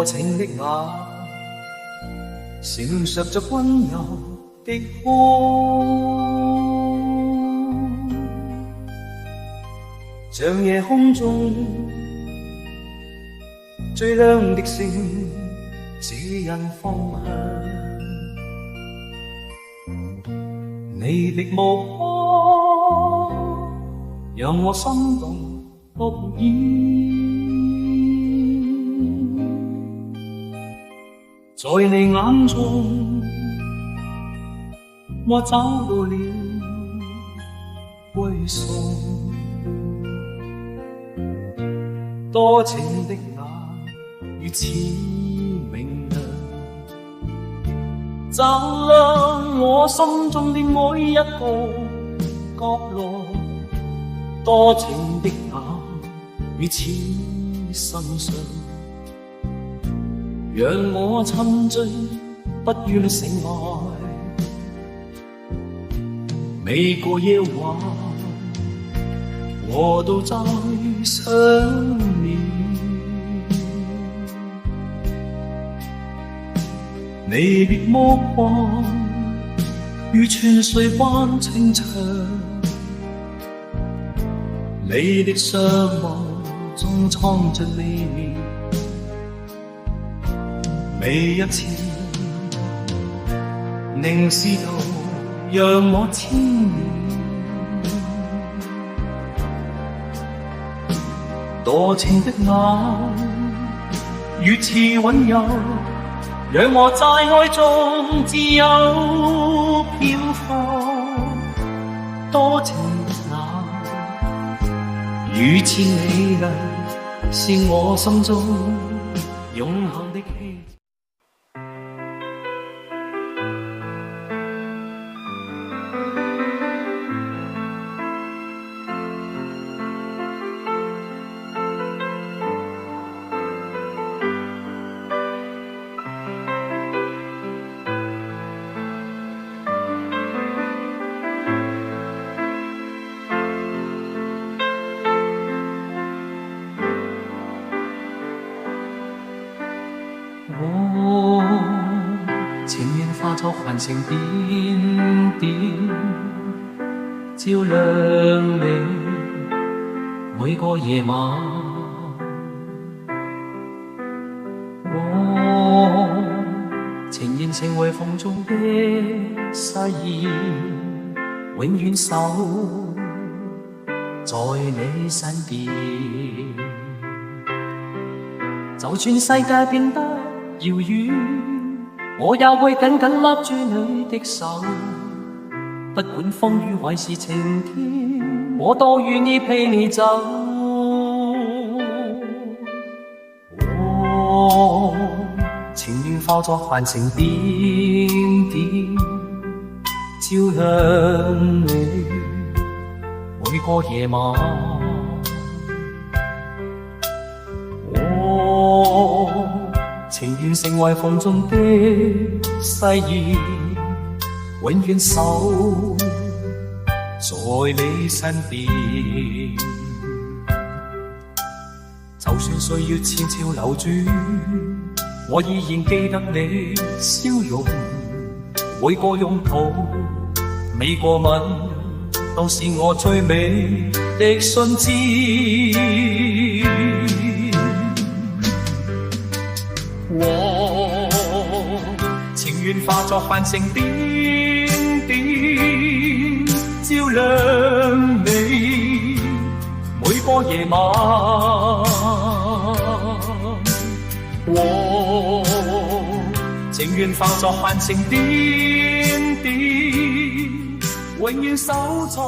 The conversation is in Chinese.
多情的眼，閃爍着溫柔的光，像夜空中最亮的星，指引方向。你的目光讓我心動哭演，在你眼中我找到了歸宿，多情的眼如此明亮，照亮我心中的每一個角落，多情的眼如此深邃，讓我沉醉不願醒來，每個夜晚我都在想你，你的目光如泉水般清澈，你的雙眸中藏着秘密，每一次凝視到讓我痴迷，多情的眼如此溫柔，讓我在愛中自由飄浮，多情的眼如此美麗，是我心中永恆的希望。我情願化作繁星點點，照亮你每個夜晚。我情願成為風中的誓言，永遠守在你身邊。就算世界變得遙遠，我也會緊緊握住你的手，不管風雨還是晴天，我都願意陪你走。我情願化作繁星點點，照亮你每個夜晚。情願成為風中的誓言，永遠守在你身邊。就算歲月悄悄流轉，我依然記得你笑容，每個擁抱，每個吻，都是我最美的信箋。我情願化作繁星點點，照亮你每個夜晚。我情願化作繁星點點，永遠守在